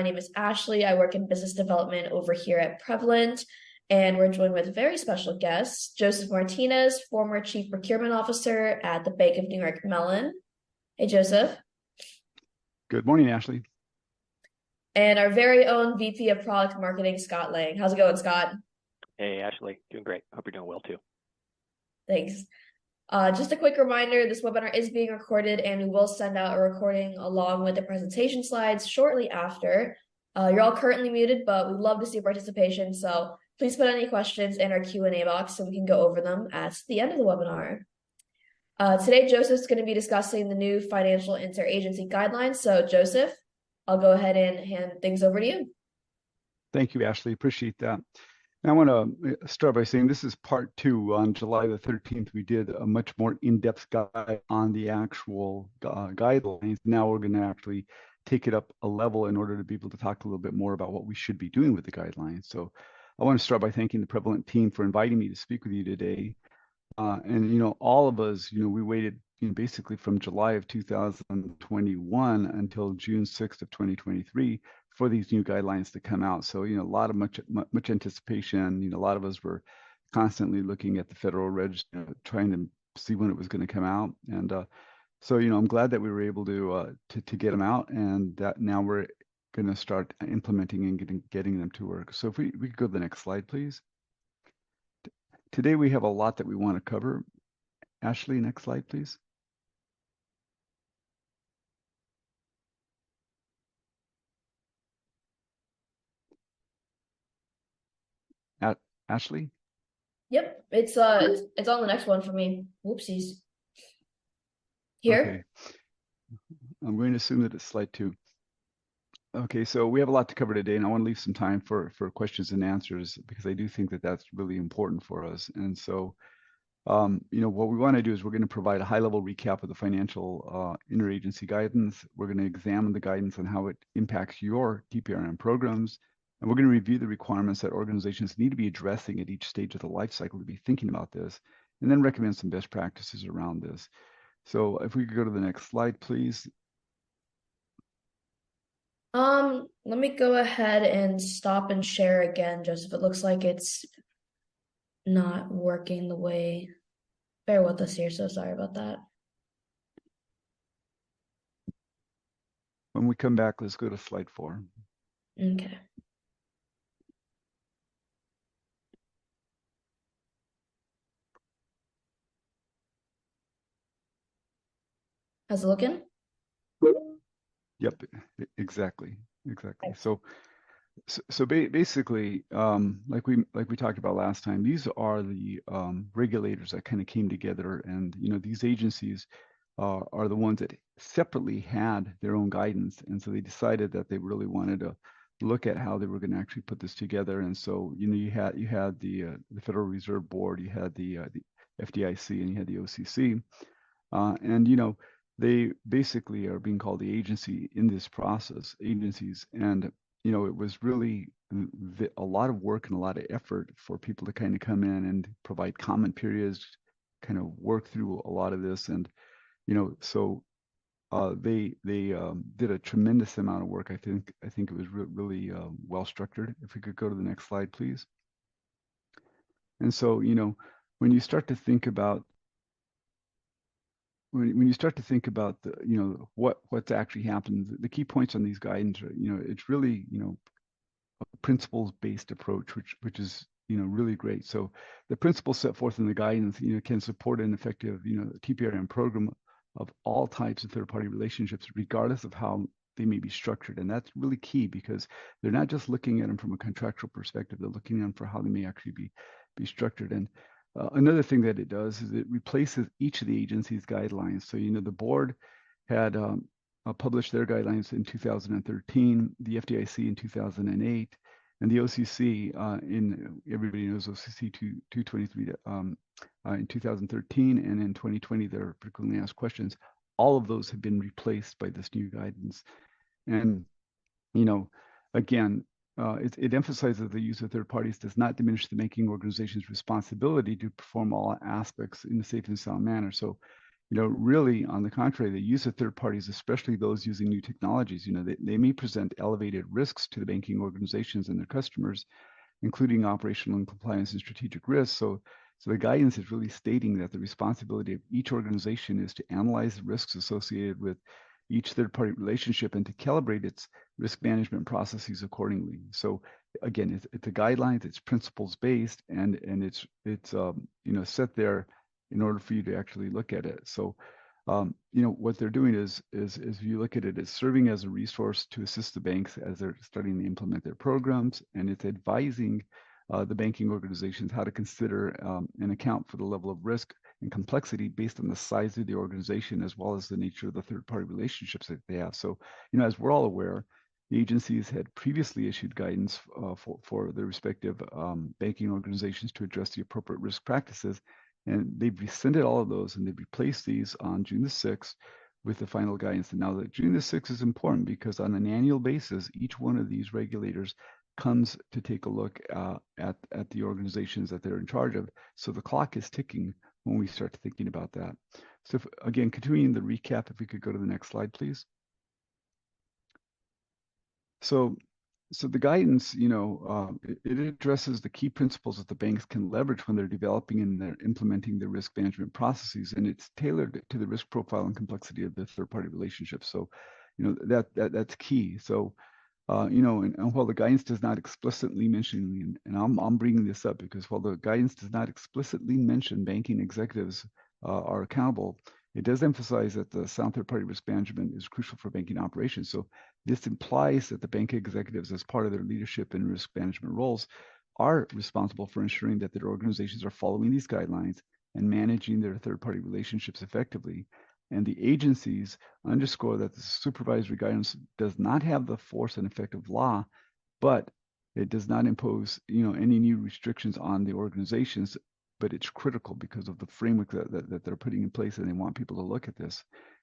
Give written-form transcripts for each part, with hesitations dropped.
My name is Ashley. I work in business development over here at Prevalent, and we're joined with very special guests, Joseph Martinez, former Chief Procurement Officer at the Bank of New York Mellon. Hey, Joseph. Good morning, Ashley. And our very own VP of Product Marketing, Scott Lang. How's it going, Scott? Hey, Ashley. Doing great. Hope you're doing well, too. Thanks. Just a quick reminder, this webinar is being recorded and we will send out a recording along with the presentation slides shortly after. You're all currently muted, but we'd love to see your participation. So please put any questions in our Q&A box so we can go over them at the end of the webinar. Today, Joseph's going to be discussing the new financial interagency guidelines. So Joseph, I'll go ahead and hand things over to you. Thank you, Ashley. Appreciate that. I want to start by saying this is part 2. On July the 13th, we did a much more in-depth guide on the actual guidelines. Now we're going to actually take it up a level in order to be able to talk a little bit more about what we should be doing with the guidelines. So I want to start by thanking the Prevalent team for inviting me to speak with you today. And, all of us, we waited basically from July of 2021 until June 6th of 2023 for these new guidelines to come out. So, a lot of much anticipation. A lot of us were constantly looking at the Federal Register, trying to see when it was going to come out. And so, I'm glad that we were able to get them out, and that now we're going to start implementing and getting them to work. So if we could go to the next slide, please. Today we have a lot that we want to cover. Ashley, next slide, please. Ashley? Yep, it's on the next one for me. Whoopsies. Here. Okay. I'm going to assume that it's slide 2. Okay, so we have a lot to cover today, and I want to leave some time for questions and answers because I do think that that's really important for us. And so, what we want to do is we're going to provide a high-level recap of the financial interagency guidance. We're going to examine the guidance on how it impacts your TPRM programs. And we're going to review the requirements that organizations need to be addressing at each stage of the life cycle to be thinking about this, and then recommend some best practices around this. So if we could go to the next slide, please. Let me go ahead and stop and share again, Joseph. It looks like it's not working the way. Bear with us here, so sorry about that. When we come back, let's go to slide 4. Okay. How's it looking? Yep, exactly. So basically, like we talked about last time, these are the regulators that kind of came together, and these agencies are the ones that separately had their own guidance, and so they decided that they really wanted to look at how they were going to actually put this together. And so you had the Federal Reserve Board, you had the FDIC, and you had the OCC, and they basically are being called the agency in this process, agencies. And, it was really a lot of work and a lot of effort for people to kind of come in and provide comment periods, kind of work through a lot of this. And, so they did a tremendous amount of work. I think it was really well structured. If we could go to the next slide, please. And so, when you start to think about when you start to think about the what's actually happened, the key points on these guidance are, it's really a principles-based approach, which is really great. So the principles set forth in the guidance can support an effective TPRM program of all types of third-party relationships, regardless of how they may be structured. And that's really key because they're not just looking at them from a contractual perspective, they're looking at them for how they may actually be structured. And another thing that it does is it replaces each of the agency's guidelines. So, the board had published their guidelines in 2013, the FDIC in 2008, and the OCC everybody knows OCC 223 in 2013, and in 2020, their frequently asked questions. All of those have been replaced by this new guidance. And, again, it emphasizes the use of third parties does not diminish the banking organization's responsibility to perform all aspects in a safe and sound manner. So, really on the contrary, the use of third parties, especially those using new technologies, they may present elevated risks to the banking organizations and their customers, including operational and compliance and strategic risks. So the guidance is really stating that the responsibility of each organization is to analyze the risks associated with each third-party relationship and to calibrate its risk management processes accordingly. So again, it's a guidelines, it's principles-based, and it's set there in order for you to actually look at it. So what they're doing is if you look at it, it's serving as a resource to assist the banks as they're starting to implement their programs, and it's advising the banking organizations how to consider and account for the level of risk and complexity based on the size of the organization as well as the nature of the third-party relationships that they have. So, as we're all aware, the agencies had previously issued guidance for their respective banking organizations to address the appropriate risk practices, and they've rescinded all of those and they've replaced these on June the 6th with the final guidance. And now that June the 6th is important because on an annual basis, each one of these regulators comes to take a look at the organizations that they're in charge of. So the clock is ticking when we start thinking about that. So again, continuing the recap, if we could go to the next slide, please. So the guidance, it addresses the key principles that the banks can leverage when they're developing and they're implementing their risk management processes, and it's tailored to the risk profile and complexity of the third-party relationship. So, that's key. So, and while the guidance does not explicitly mention, and I'm bringing this up because while the guidance does not explicitly mention banking executives are accountable, it does emphasize that the sound third-party risk management is crucial for banking operations. So this implies that the bank executives, as part of their leadership and risk management roles, are responsible for ensuring that their organizations are following these guidelines and managing their third-party relationships effectively. And the agencies underscore that the supervisory guidance does not have the force and effect of law, but it does not impose, any new restrictions on the organizations, but it's critical because of the framework that they're putting in place, and they want people to look at this.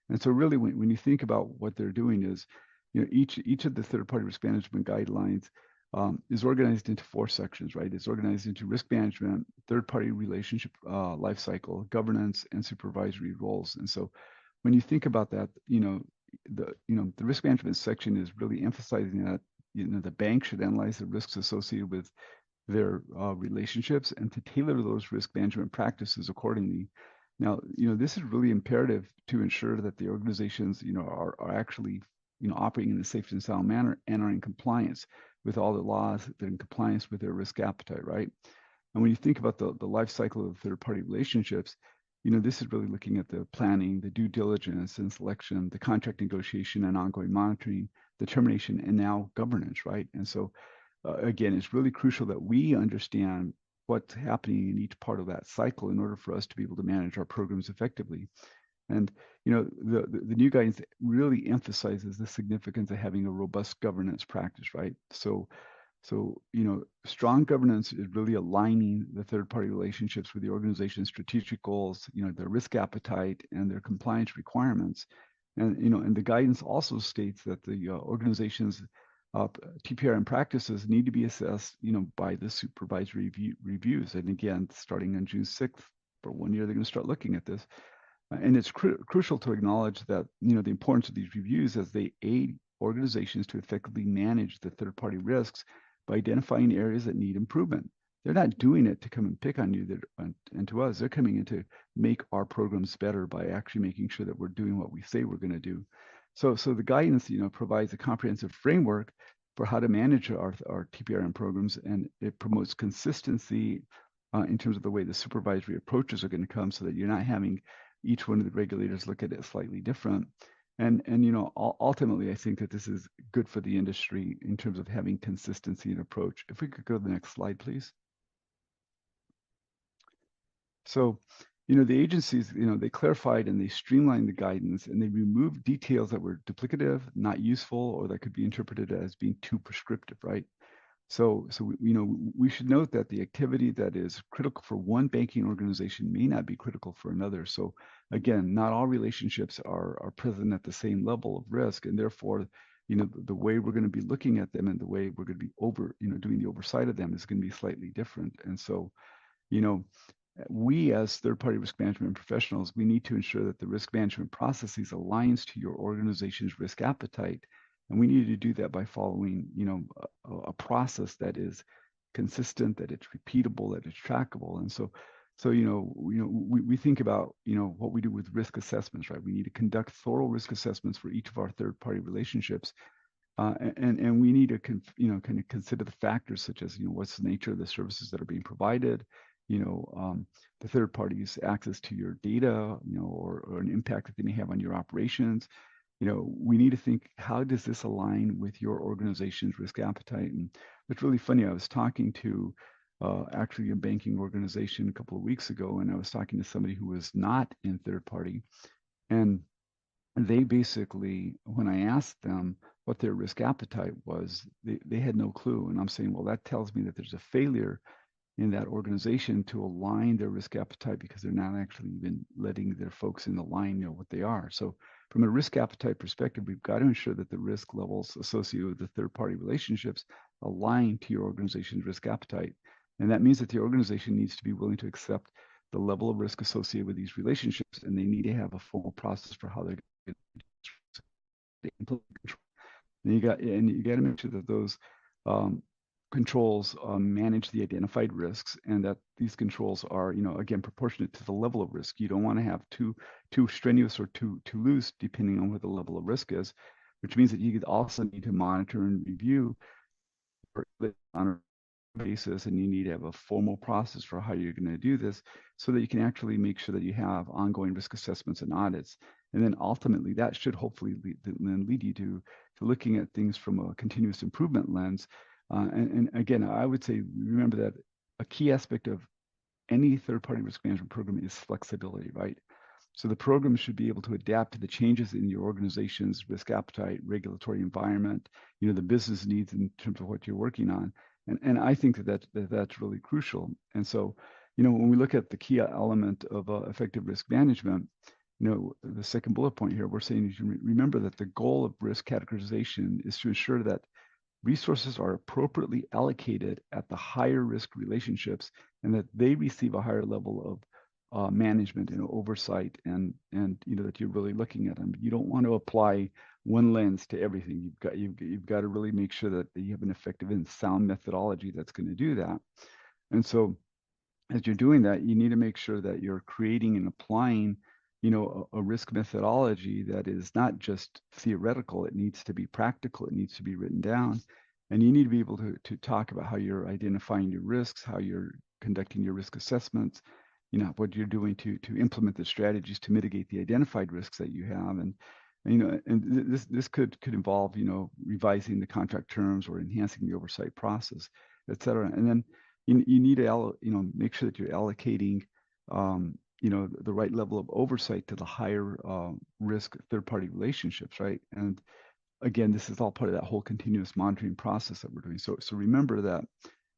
And so really, when you think about what they're doing is, each of the third-party risk management guidelines is organized into 4 sections, right? It's organized into risk management, third-party relationship lifecycle, governance, and supervisory roles. And so when you think about that, the risk management section is really emphasizing that, the bank should analyze the risks associated with their relationships and to tailor those risk management practices accordingly. Now, this is really imperative to ensure that the organizations, are actually, operating in a safe and sound manner and are in compliance with all the laws, they're in compliance with their risk appetite, right? And when you think about the life cycle of third-party relationships, this is really looking at the planning, the due diligence and selection, the contract negotiation and ongoing monitoring, the termination, and now governance, right? And so, again, it's really crucial that we understand what's happening in each part of that cycle in order for us to be able to manage our programs effectively. And the new guidance really emphasizes the significance of having a robust governance practice, right? So strong governance is really aligning the third-party relationships with the organization's strategic goals, their risk appetite and their compliance requirements. And and the guidance also states that the organization's TPRM practices need to be assessed, by the supervisory reviews. And again, starting on June 6th, for 1 year, they're going to start looking at this. And it's crucial to acknowledge that, the importance of these reviews as they aid organizations to effectively manage the third-party risks by identifying areas that need improvement. They're not doing it to come and pick on you and to us. They're coming in to make our programs better by actually making sure that we're doing what we say we're going to do. So the guidance, provides a comprehensive framework for how to manage our TPRM programs, and it promotes consistency in terms of the way the supervisory approaches are going to come, so that you're not having each one of the regulators look at it slightly different. And ultimately, I think that this is good for the industry in terms of having consistency in approach. If we could go to the next slide, please. So, the agencies, they clarified and they streamlined the guidance, and they removed details that were duplicative, not useful, or that could be interpreted as being too prescriptive, right? So we should note that the activity that is critical for one banking organization may not be critical for another. So again, not all relationships are present at the same level of risk, and therefore, the way we're going to be looking at them and the way we're going to be doing the oversight of them is going to be slightly different. And so, we as third-party risk management professionals, we need to ensure that the risk management processes aligns to your organization's risk appetite. And we need to do that by following, a process that is consistent, that it's repeatable, that it's trackable. And so we think about, what we do with risk assessments, right? We need to conduct thorough risk assessments for each of our third-party relationships. And we need to, kind of consider the factors such as, what's the nature of the services that are being provided, the third party's access to your data, or an impact that they may have on your operations. We need to think, how does this align with your organization's risk appetite? And it's really funny. I was talking to actually a banking organization a couple of weeks ago, and I was talking to somebody who was not in third party. And they basically, when I asked them what their risk appetite was, they had no clue. And I'm saying, well, that tells me that there's a failure in that organization to align their risk appetite because they're not actually even letting their folks in the line know what they are. So from a risk appetite perspective, we've got to ensure that the risk levels associated with the third-party relationships align to your organization's risk appetite. And that means that the organization needs to be willing to accept the level of risk associated with these relationships, and they need to have a formal process for how they're going to implement control. And you got to make sure that those controls manage the identified risks, and that these controls are, again, proportionate to the level of risk. You don't want to have too strenuous or too loose, depending on what the level of risk is, which means that you also need to monitor and review on a basis, and you need to have a formal process for how you're going to do this so that you can actually make sure that you have ongoing risk assessments and audits. And then ultimately that should hopefully lead you to looking at things from a continuous improvement lens. And again, I would say, remember that a key aspect of any third-party risk management program is flexibility, right? So the program should be able to adapt to the changes in your organization's risk appetite, regulatory environment, the business needs in terms of what you're working on. And I think that's really crucial. And so, when we look at the key element of effective risk management, the second bullet point here, we're saying you should remember that the goal of risk categorization is to ensure that resources are appropriately allocated at the higher risk relationships, and that they receive a higher level of management and oversight, and that you're really looking at them. You don't want to apply one lens to everything. You've got to really make sure that you have an effective and sound methodology that's going to do that. And so, as you're doing that, you need to make sure that you're creating and applying, a risk methodology that is not just theoretical. It needs to be practical. It needs to be written down. And you need to be able to talk about how you're identifying your risks, how you're conducting your risk assessments, what you're doing to implement the strategies to mitigate the identified risks that you have. And this could involve, revising the contract terms or enhancing the oversight process, et cetera. And then you need to, make sure that you're allocating, the right level of oversight to the higher risk third-party relationships, right? And again, this is all part of that whole continuous monitoring process that we're doing. So remember that,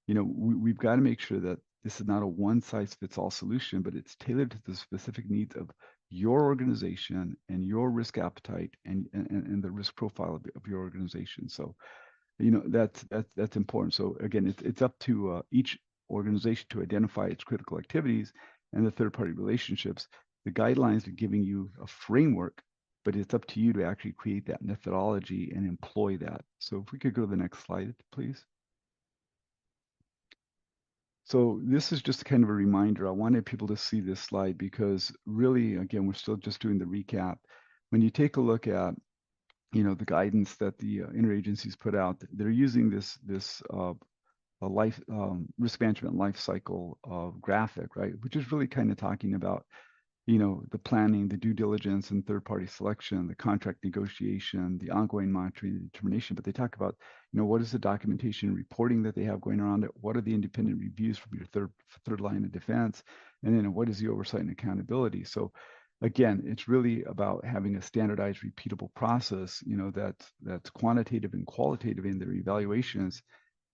we've got to make sure that this is not a one-size-fits-all solution, but it's tailored to the specific needs of your organization and your risk appetite and the risk profile of your organization. So, that's important. So again, it's up to each organization to identify its critical activities and the third-party relationships. The guidelines are giving you a framework, but it's up to you to actually create that methodology and employ that. So if we could go to the next slide, please. So this is just kind of a reminder. I wanted people to see this slide because really, again, we're still just doing the recap. When you take a look at, the guidance that the interagencies put out, they're using this risk management life cycle graphic, right? Which is really kind of talking about, the planning, the due diligence and third-party selection, the contract negotiation, the ongoing monitoring and determination. But they talk about, what is the documentation and reporting that they have going around it? What are the independent reviews from your third line of defense? And then what is the oversight and accountability? So again, it's really about having a standardized, repeatable process, that's quantitative and qualitative in their evaluations,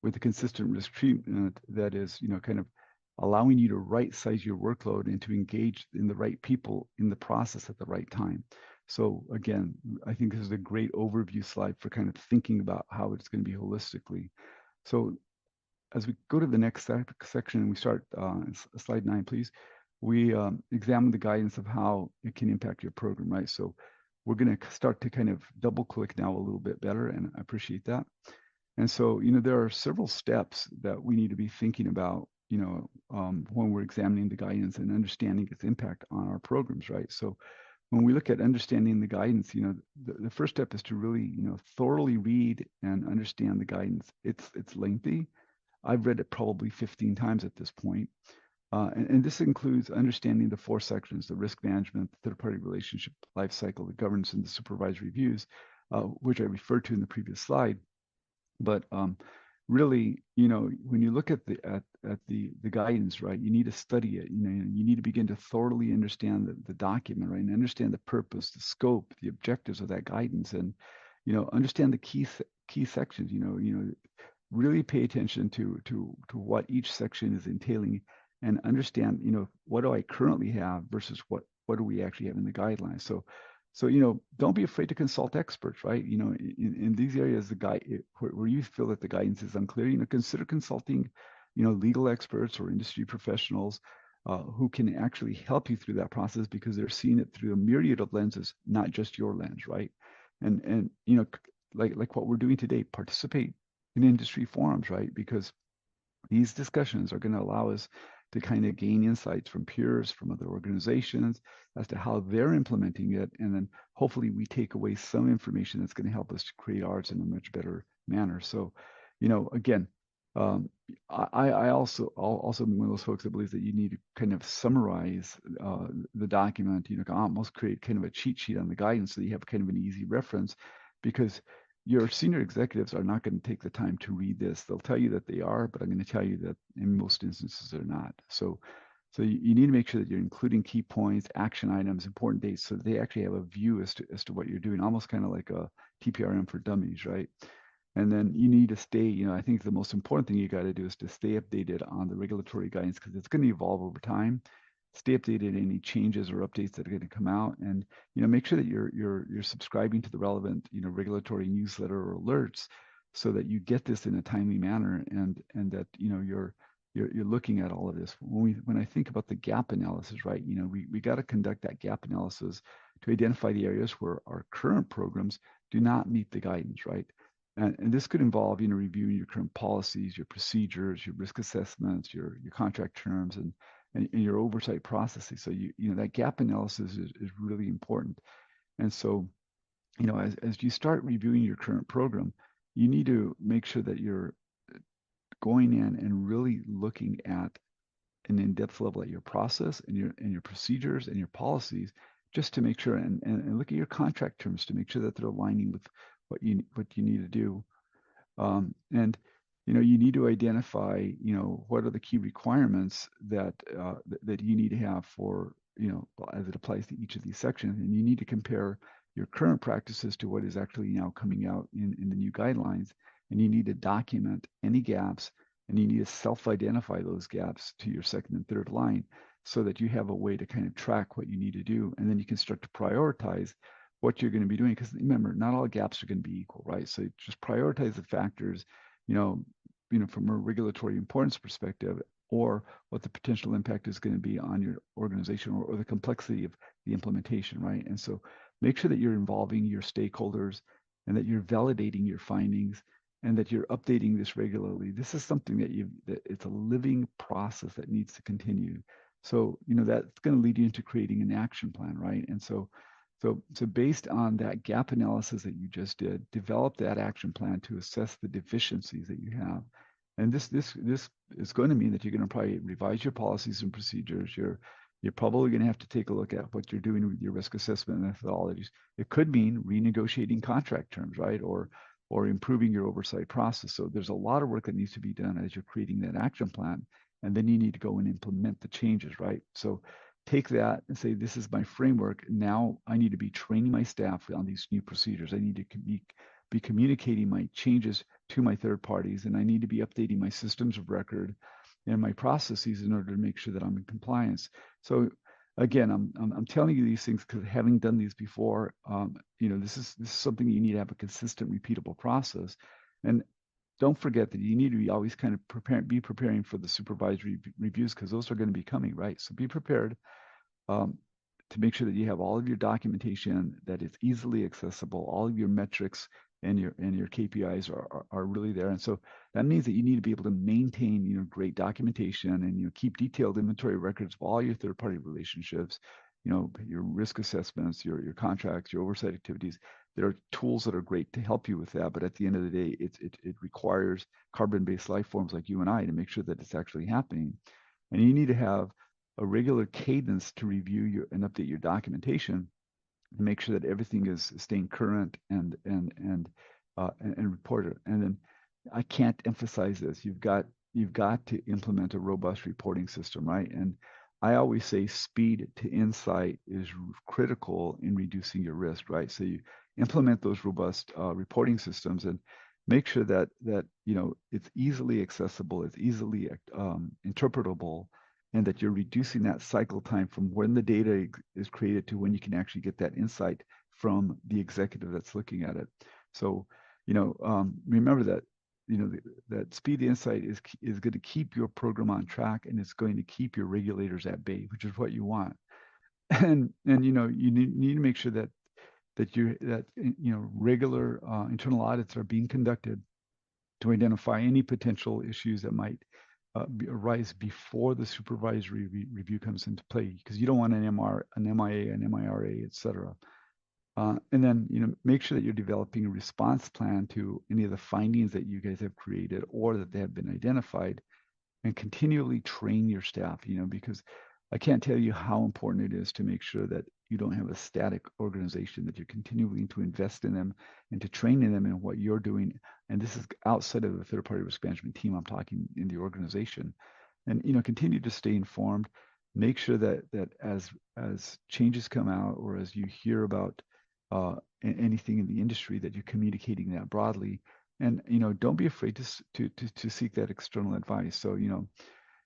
with a consistent risk treatment that is, kind of allowing you to right size your workload and to engage in the right people in the process at the right time. So again, I think this is a great overview slide for kind of thinking about how it's going to be holistically. So as we go to the next section and we start slide 9, please. we examine the guidance of how it can impact your program, right? So we're going to start to kind of double click now a little bit better, and I appreciate that. And so, there are several steps that we need to be thinking about, when we're examining the guidance and understanding its impact on our programs, right? So when we look at understanding the guidance, the first step is to really, thoroughly read and understand the guidance. It's lengthy. I've read it probably 15 times at this point. And this includes understanding the 4 sections: the risk management, the third-party relationship, life cycle, the governance, and the supervisory views, which I referred to in the previous slide. But really, when you look at the guidance, right, you need to study it. You need to begin to thoroughly understand the document, right, and understand the purpose, the scope, the objectives of that guidance, and understand the key sections. Really pay attention to what each section is entailing, and understand, what do I currently have versus what do we actually have in the guidelines. So don't be afraid to consult experts, right? In these areas, where you feel that the guidance is unclear, consider consulting, legal experts or industry professionals who can actually help you through that process, because they're seeing it through a myriad of lenses, not just your lens, right? And like what we're doing today, participate in industry forums, right? Because these discussions are going to allow us to kind of gain insights from peers, from other organizations, as to how they're implementing it. And then hopefully we take away some information that's going to help us to create ours in a much better manner. So, again, I also am one of those folks that believes that you need to kind of summarize the document, almost create kind of a cheat sheet on the guidance, so that you have kind of an easy reference, because your senior executives are not going to take the time to read this. They'll tell you that they are, but I'm going to tell you that in most instances they're not. So you need to make sure that you're including key points, action items, important dates, so that they actually have a view as to what you're doing, almost kind of like a TPRM for dummies, right? And then you need to stay, I think the most important thing you got to do is to stay updated on the regulatory guidance, because it's going to evolve over time. Stay updated on any changes or updates that are going to come out, and make sure that you're subscribing to the relevant regulatory newsletter or alerts, so that you get this in a timely manner, and that you're looking at all of this. When I think about the gap analysis, right, we got to conduct that gap analysis to identify the areas where our current programs do not meet the guidance, right? And this could involve reviewing your current policies, your procedures, your risk assessments, your contract terms, and your oversight processes. So that gap analysis is really important. And so, as you start reviewing your current program, you need to make sure that you're going in and really looking at an in-depth level at your process and your procedures and your policies, just to make sure, and look at your contract terms to make sure that they're aligning with what you need to do. And you need to identify, what are the key requirements that you need to have for, as it applies to each of these sections. And you need to compare your current practices to what is actually now coming out in the new guidelines. And you need to document any gaps, and you need to self-identify those gaps to your second and third line, so that you have a way to kind of track what you need to do. And then you can start to prioritize what you're going to be doing. Because remember, not all gaps are going to be equal, right? So just prioritize the factors, from a regulatory importance perspective, or what the potential impact is going to be on your organization, or the complexity of the implementation, right? And so make sure that you're involving your stakeholders, and that you're validating your findings, and that you're updating this regularly. This is something that it's a living process that needs to continue. So, that's going to lead you into creating an action plan, right? And so based on that gap analysis that you just did, develop that action plan to assess the deficiencies that you have. And this is going to mean that you're going to probably revise your policies and procedures. You're probably going to have to take a look at what you're doing with your risk assessment methodologies. It could mean renegotiating contract terms, right? Or improving your oversight process. So there's a lot of work that needs to be done as you're creating that action plan. And then you need to go and implement the changes, right? So take that and say, this is my framework. Now I need to be training my staff on these new procedures. I need to be communicating my changes to my third parties, and I need to be updating my systems of record and my processes in order to make sure that I'm in compliance. So again, I'm telling you these things because having done these before, this is something you need to have a consistent, repeatable process. And don't forget that you need to be always kind of preparing for the supervisory reviews, because those are going to be coming, right? So be prepared to make sure that you have all of your documentation that is easily accessible, all of your metrics and your KPIs are really there. And so that means that you need to be able to maintain, great documentation and keep detailed inventory records of all your third-party relationships, your risk assessments, your contracts, your oversight activities. There are tools that are great to help you with that, but at the end of the day, it requires carbon-based life forms like you and I to make sure that it's actually happening. And you need to have a regular cadence to review and update your documentation and make sure that everything is staying current and reported. And then I can't emphasize this. You've got to implement a robust reporting system, right? And I always say speed to insight is critical in reducing your risk, right? So you implement those robust reporting systems and make sure that it's easily accessible, it's easily interpretable, and that you're reducing that cycle time from when the data is created to when you can actually get that insight from the executive that's looking at it. So, remember that, that speed to insight is going to keep your program on track, and it's going to keep your regulators at bay, which is what you want. And you need to make sure that regular internal audits are being conducted to identify any potential issues that might arise before the supervisory review comes into play, because you don't want an MIA, an MIRA, et cetera. And then, make sure that you're developing a response plan to any of the findings that you guys have created or that they have been identified, and continually train your staff, because I can't tell you how important it is to make sure that you don't have a static organization, that you're continuing to invest in them and to train in them in what you're doing. And this is outside of the third-party risk management team. I'm talking in the organization. And continue to stay informed. Make sure that as changes come out, or as you hear about anything in the industry, that you're communicating that broadly. And don't be afraid to seek that external advice. So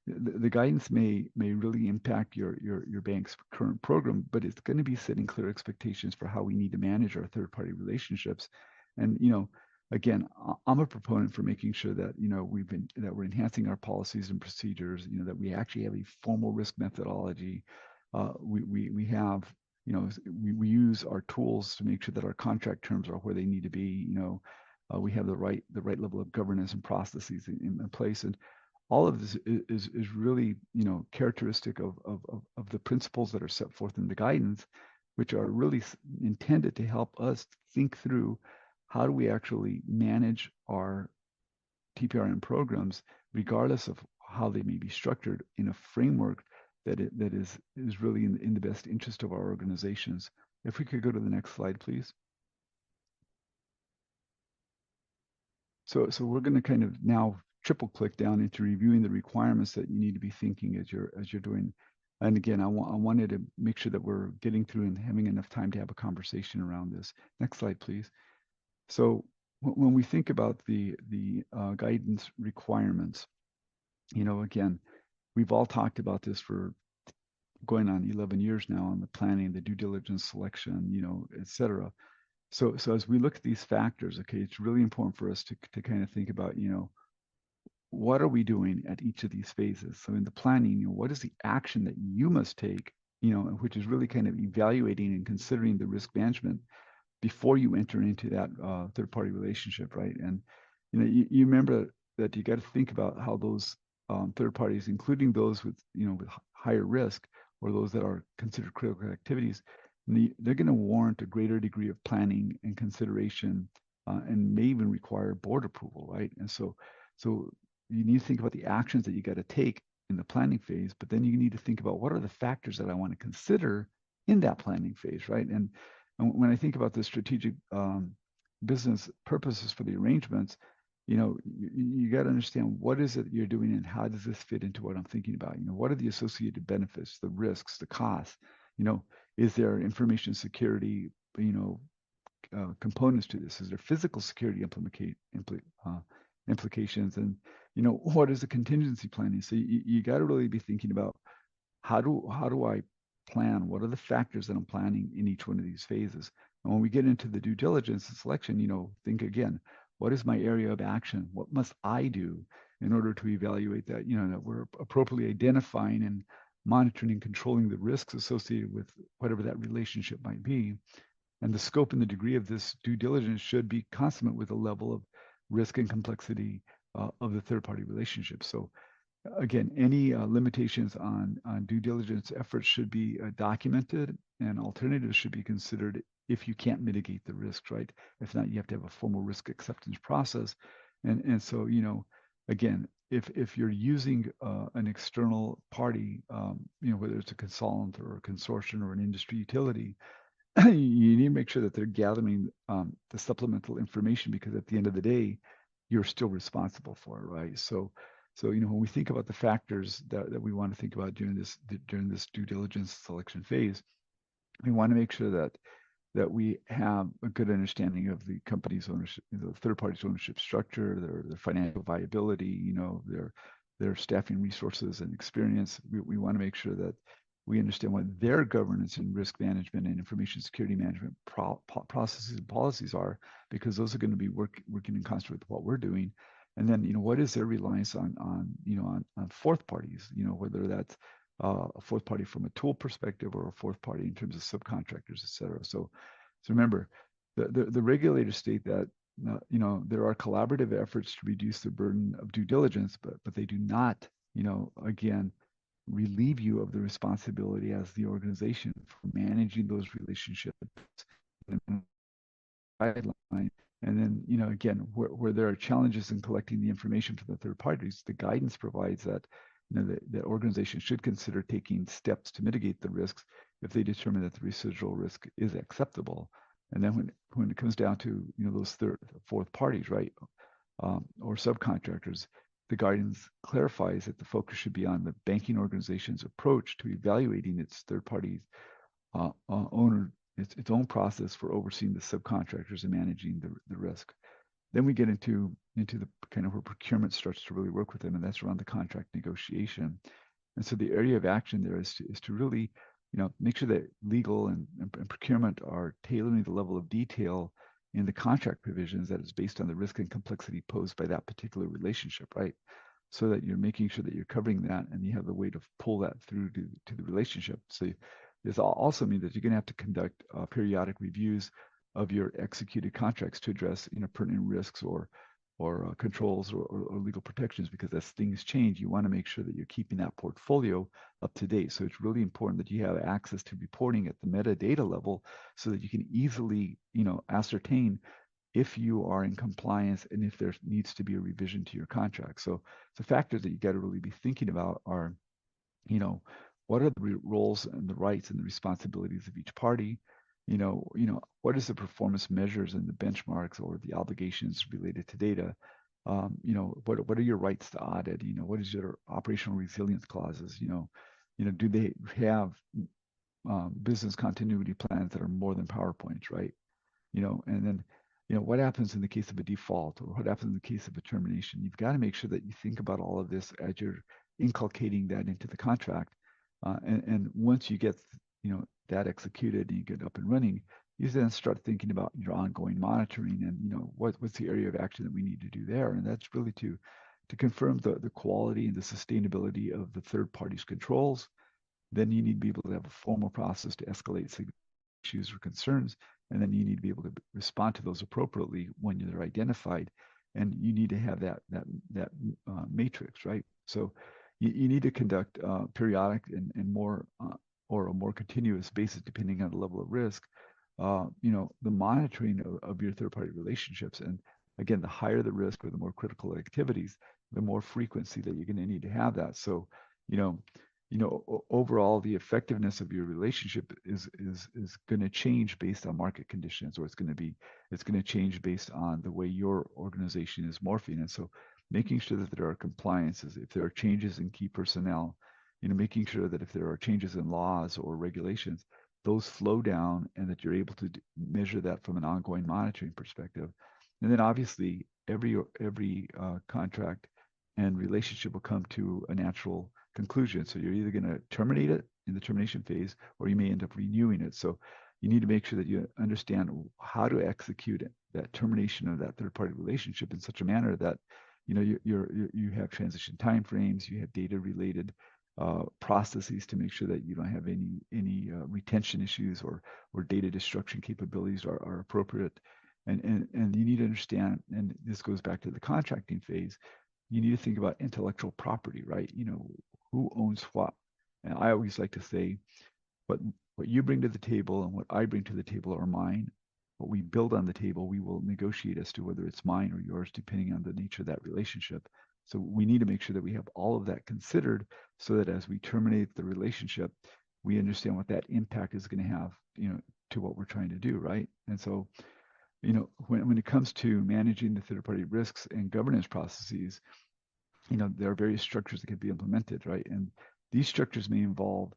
the guidance may really impact your bank's current program, but it's going to be setting clear expectations for how we need to manage our third-party relationships. And again, I'm a proponent for making sure that we're enhancing our policies and procedures. That we actually have a formal risk methodology. We have we use our tools to make sure that our contract terms are where they need to be. We have the right level of governance and processes in place, and all of this is really characteristic of the principles that are set forth in the guidance, which are really intended to help us think through how do we actually manage our TPRM programs, regardless of how they may be structured, in a framework that is really in the best interest of our organizations. If we could go to the next slide, please. So we're going to kind of now triple click down into reviewing the requirements that you need to be thinking as you're doing. And again, I wanted to make sure that we're getting through and having enough time to have a conversation around this. Next slide, please. So when we think about the guidance requirements, again, we've all talked about this for going on 11 years now on the planning, the due diligence selection, et cetera. So as we look at these factors, okay, it's really important for us to kind of think about, what are we doing at each of these phases? So in the planning, what is the action that you must take, which is really kind of evaluating and considering the risk management before you enter into that third-party relationship, right? And you remember that you got to think about how those third parties, including those with with higher risk or those that are considered critical activities, they're going to warrant a greater degree of planning and consideration, and may even require board approval, right? And so you need to think about the actions that you got to take in the planning phase, but then you need to think about what are the factors that I want to consider in that planning phase, right? And when I think about the strategic business purposes for the arrangements, you got to understand what is it you're doing and how does this fit into what I'm thinking about? What are the associated benefits, the risks, the costs? Is there information security, components to this? Is there physical security implications? And what is the contingency planning? So you got to really be thinking about how do I plan? What are the factors that I'm planning in each one of these phases? And when we get into the due diligence and selection, think again, what is my area of action? What must I do in order to evaluate that, that we're appropriately identifying and monitoring and controlling the risks associated with whatever that relationship might be. And the scope and the degree of this due diligence should be consonant with the level of risk and complexity of the third-party relationship. So again, any limitations on due diligence efforts should be documented, and alternatives should be considered if you can't mitigate the risks, right? If not, you have to have a formal risk acceptance process. And so, again, if you're using an external party, whether it's a consultant or a consortium or an industry utility, you need to make sure that they're gathering the supplemental information, because at the end of the day, you're still responsible for it, right? So when we think about the factors that we want to think about during this due diligence selection phase, we want to make sure that we have a good understanding of the company's ownership, the third party's ownership structure, their financial viability, their staffing resources and experience. We want to make sure that we understand what their governance and risk management and information security management processes and policies are, because those are going to be working in concert with what we're doing. And then, what is their reliance on fourth parties, whether that's a fourth party from a tool perspective or a fourth party in terms of subcontractors, et cetera. So remember, the regulators state that there are collaborative efforts to reduce the burden of due diligence, but they do not, again, relieve you of the responsibility as the organization for managing those relationships and guidelines. And then, again, where there are challenges in collecting the information from the third parties, the guidance provides that the organization should consider taking steps to mitigate the risks if they determine that the residual risk is acceptable. And then when it comes down to those fourth parties, right, or subcontractors, the guidance clarifies that the focus should be on the banking organization's approach to evaluating its third parties owner, its own process for overseeing the subcontractors and managing the risk. Then we get into the kind of where procurement starts to really work with them, and that's around the contract negotiation. And so the area of action there is to really, make sure that legal and procurement are tailoring the level of detail in the contract provisions that is based on the risk and complexity posed by that particular relationship, right? So that you're making sure that you're covering that and you have the way to pull that through to the relationship. So this also means that you're going to have to conduct periodic reviews of your executed contracts to address pertinent risks or controls or legal protections, because as things change, you want to make sure that you're keeping that portfolio up to date. So it's really important that you have access to reporting at the metadata level so that you can easily, ascertain if you are in compliance and if there needs to be a revision to your contract. So the factors that you got to really be thinking about are, what are the roles and the rights and the responsibilities of each party? What is the performance measures and the benchmarks or the obligations related to data? What are your rights to audit? What is your operational resilience clauses? Do they have business continuity plans that are more than PowerPoints, right? And then, what happens in the case of a default, or what happens in the case of a termination? You've got to make sure that you think about all of this as you're inculcating that into the contract. And once you get, that executed and you get up and running, you then start thinking about your ongoing monitoring and, what's the area of action that we need to do there. And that's really to confirm the quality and the sustainability of the third party's controls. Then you need to be able to have a formal process to escalate issues or concerns. And then you need to be able to respond to those appropriately when they're identified. And you need to have that matrix, right? So you need to conduct periodic and more or a more continuous basis, depending on the level of risk, the monitoring of your third-party relationships. And again, the higher the risk or the more critical activities, the more frequency that you're going to need to have that. So, overall, the effectiveness of your relationship is going to change based on market conditions, or it's going to change based on the way your organization is morphing. And so, making sure that there are compliances, if there are changes in key personnel, making sure that if there are changes in laws or regulations, those flow down and that you're able to measure that from an ongoing monitoring perspective. And then obviously every contract and relationship will come to a natural conclusion. So you're either going to terminate it in the termination phase, or you may end up renewing it. So you need to make sure that you understand how to execute that termination of that third-party relationship in such a manner that you have transition timeframes, you have data-related processes to make sure that you don't have any retention issues or data destruction capabilities are appropriate. And you need to understand, and this goes back to the contracting phase, you need to think about intellectual property, right? Who owns what? And I always like to say, what you bring to the table and what I bring to the table are mine. What we build on the table, we will negotiate as to whether it's mine or yours, depending on the nature of that relationship. So we need to make sure that we have all of that considered so that as we terminate the relationship, we understand what that impact is going to have, to what we're trying to do, right? And so, when it comes to managing the third-party risks and governance processes, there are various structures that can be implemented, right? And these structures may involve,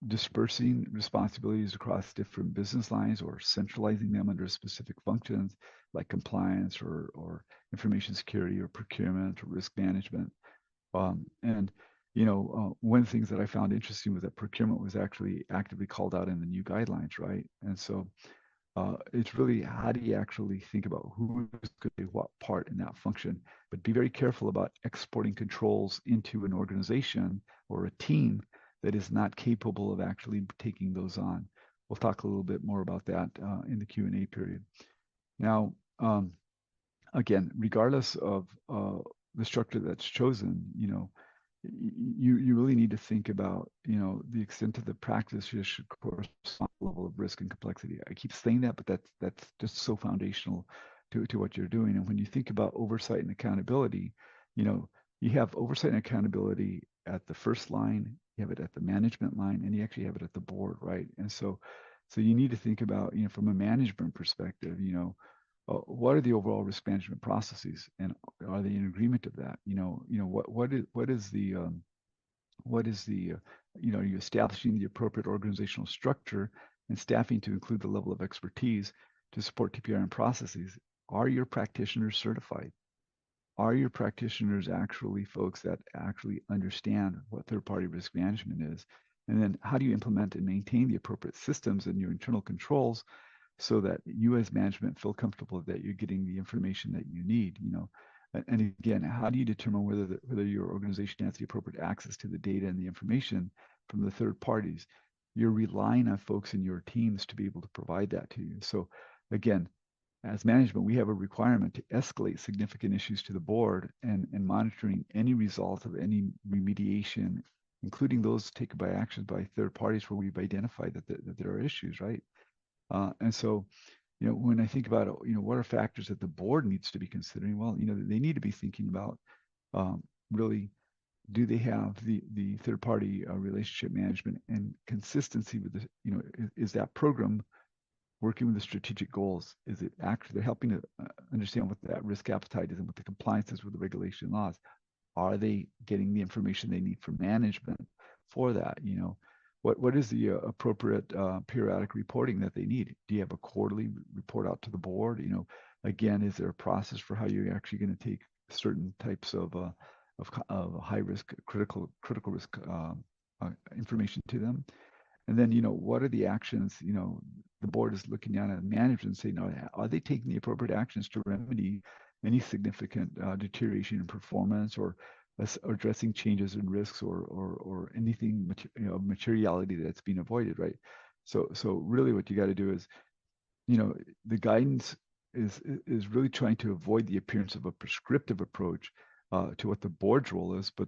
dispersing responsibilities across different business lines or centralizing them under specific functions like compliance or information security or procurement or risk management. And one of the things that I found interesting was that procurement was actually actively called out in the new guidelines, right? And so it's really, how do you actually think about who is going to do what part in that function, but be very careful about exporting controls into an organization or a team that is not capable of actually taking those on. We'll talk a little bit more about that in the Q&A period. Now, again, regardless of the structure that's chosen, you really need to think about, the extent of the practice should correspond to the level of risk and complexity. I keep saying that, but that's just so foundational to what you're doing. And when you think about oversight and accountability, you have oversight and accountability at the first line, you have it at the management line, and you actually have it at the board, right? And so you need to think about, from a management perspective, what are the overall risk management processes, and are they in agreement of that? What is the are you establishing the appropriate organizational structure and staffing to include the level of expertise to support TPRM processes? Are your practitioners certified? Are your practitioners actually folks that actually understand what third-party risk management is? And then how do you implement and maintain the appropriate systems and your internal controls so that you as management feel comfortable that you're getting the information that you need? And again, how do you determine whether your organization has the appropriate access to the data and the information from the third parties? You're relying on folks in your teams to be able to provide that to you. So again, as management, we have a requirement to escalate significant issues to the board and monitoring any results of any remediation, including those taken by actions by third parties where we've identified that there are issues, right? And so, when I think about, what are factors that the board needs to be considering? Well, they need to be thinking about really, do they have the third-party relationship management and consistency with the, is that program working with the strategic goals? Is it actually helping to understand what that risk appetite is and what the compliance is with the regulation laws? Are they getting the information they need for management for that? What is the appropriate periodic reporting that they need? Do you have a quarterly report out to the board? Again, is there a process for how you're actually going to take certain types of high risk, critical risk information to them? And then, what are the actions, the board is looking at management and saying, are they taking the appropriate actions to remedy any significant deterioration in performance or addressing changes in risks or anything materiality that's being avoided, right? So really what you got to do is, the guidance is really trying to avoid the appearance of a prescriptive approach to what the board's role is, but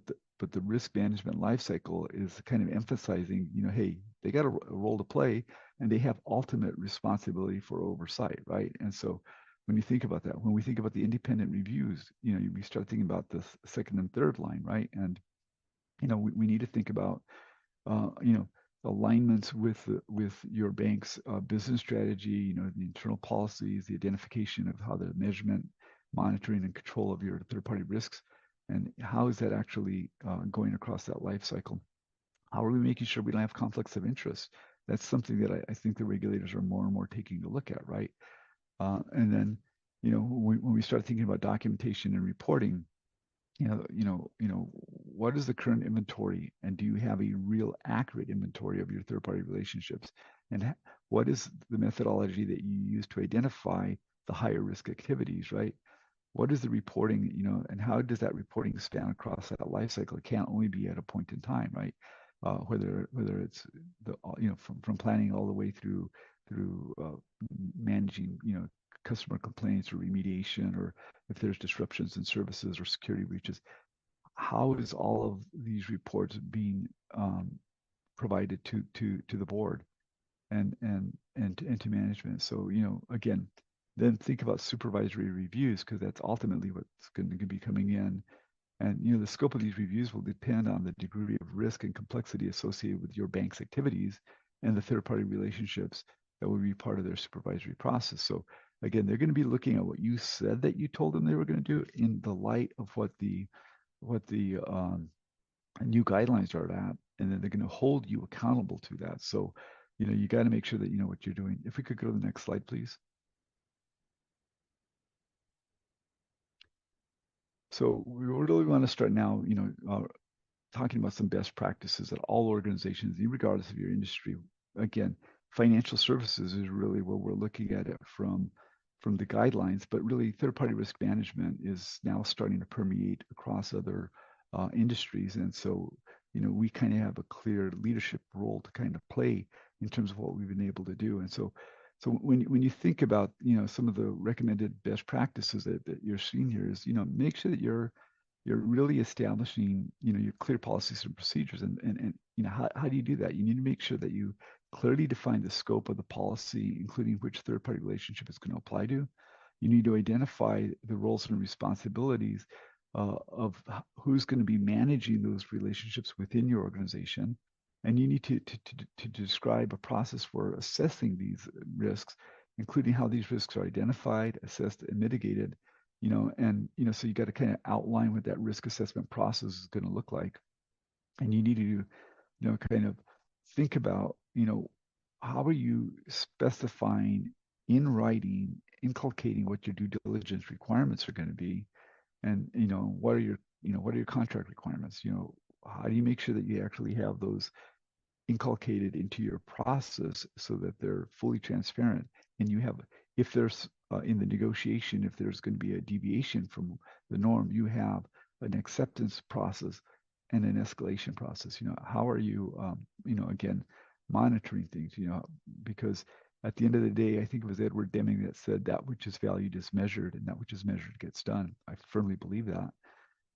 the risk management lifecycle is kind of emphasizing, hey, they got a role to play and they have ultimate responsibility for oversight, right? And so when you think about that, when we think about the independent reviews, we start thinking about the second and third line, right? And we need to think about alignments with your bank's business strategy, the internal policies, the identification of how the measurement, monitoring, and control of your third-party risks, and how is that actually going across that life cycle? How are we making sure we don't have conflicts of interest? That's something that I think the regulators are more and more taking a look at, right? And then, when we start thinking about documentation and reporting, what is the current inventory, and do you have a real accurate inventory of your third-party relationships? And what is the methodology that you use to identify the higher risk activities, right? What is the reporting, and how does that reporting span across that life cycle? It can't only be at a point in time, right? Whether it's from planning all the way through managing customer complaints or remediation, or if there's disruptions in services or security breaches. How is all of these reports being provided to the board and to management? So again, then think about supervisory reviews, because that's ultimately what's going to be coming in. And the scope of these reviews will depend on the degree of risk and complexity associated with your bank's activities and the third-party relationships that will be part of their supervisory process. So again, they're going to be looking at what you said that you told them they were going to do in the light of what the new guidelines are at, and then they're going to hold you accountable to that. So you got to make sure that you know what you're doing. If we could go to the next slide, please. So we really want to start now, talking about some best practices that all organizations, regardless of your industry. Again, financial services is really where we're looking at it from the guidelines, but really third-party risk management is now starting to permeate across other industries. And so, we kind of have a clear leadership role to kind of play in terms of what we've been able to do. And so when you think about some of the recommended best practices that you're seeing here, is make sure that you're really establishing your clear policies and procedures. And how do you do that? You need to make sure that you clearly define the scope of the policy, including which third-party relationship it's going to apply to. You need to identify the roles and responsibilities of who's going to be managing those relationships within your organization. And you need to describe a process for assessing these risks, including how these risks are identified, assessed, and mitigated. So you got to kind of outline what that risk assessment process is going to look like. And you need to, kind of think about, how are you specifying in writing, inculcating what your due diligence requirements are going to be, and what are your contract requirements? How do you make sure that you actually have those inculcated into your process so that they're fully transparent? And you have, if there's in the negotiation, if there's going to be a deviation from the norm, you have an acceptance process and an escalation process. How are you, again, monitoring things? Because at the end of the day, I think it was Edward Deming that said, that which is valued is measured, and that which is measured gets done. I firmly believe that.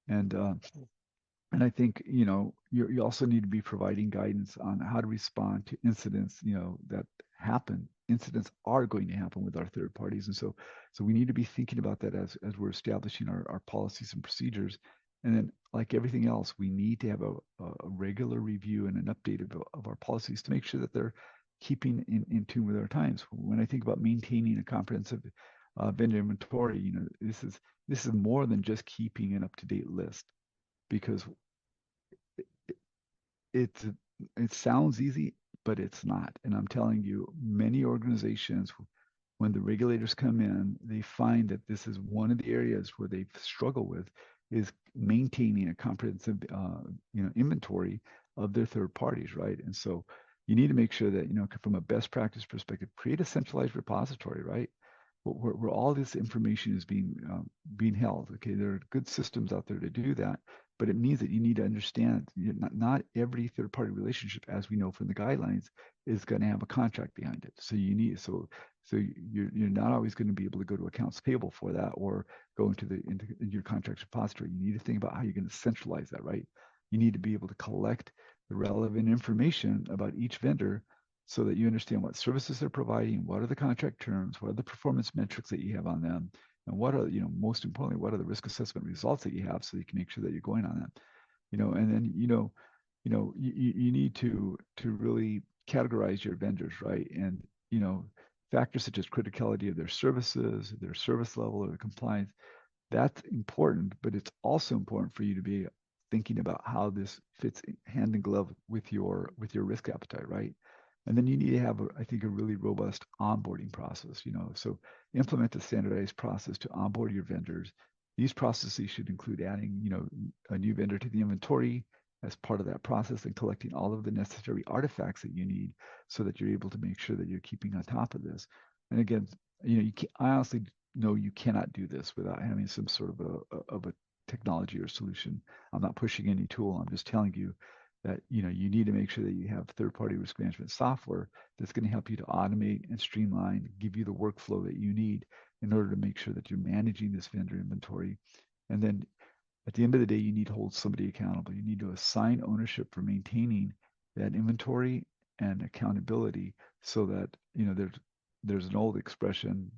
And I think, you also need to be providing guidance on how to respond to incidents, that happen. Incidents are going to happen with our third parties. And so we need to be thinking about that as we're establishing our policies and procedures. And then, like everything else, we need to have a regular review and an update of our policies to make sure that they're keeping in tune with our times. When I think about maintaining a comprehensive vendor inventory, this is more than just keeping an up-to-date list, because it sounds easy, but it's not. And I'm telling you, many organizations, when the regulators come in, they find that this is one of the areas where they struggle with, is maintaining a comprehensive inventory of their third parties, right? And so you need to make sure that, from a best practice perspective, create a centralized repository, right? Where all this information is being held. Okay, there are good systems out there to do that, but it means that you need to understand not every third-party relationship, as we know from the guidelines, is going to have a contract behind it. So you're not always going to be able to go to accounts payable for that, or go into your contracts repository. You need to think about how you're going to centralize that, right? You need to be able to collect the relevant information about each vendor, so that you understand what services they're providing, what are the contract terms, what are the performance metrics that you have on them, and what are, most importantly, what are the risk assessment results that you have, so you can make sure that you're going on that. And then you need to really categorize your vendors, right? And factors such as criticality of their services, their service level, or their compliance, that's important, but it's also important for you to be thinking about how this fits hand in glove with your risk appetite, right? And then you need to have, I think, a really robust onboarding process. So implement a standardized process to onboard your vendors. These processes should include adding, a new vendor to the inventory, as part of that process and collecting all of the necessary artifacts that you need so that you're able to make sure that you're keeping on top of this. And again, I honestly know you cannot do this without having some sort of a technology or solution. I'm not pushing any tool. I'm just telling you that you need to make sure that you have third-party risk management software that's going to help you to automate and streamline, give you the workflow that you need in order to make sure that you're managing this vendor inventory. And then at the end of the day, you need to hold somebody accountable. You need to assign ownership for maintaining that inventory and accountability so that, there's an old expression,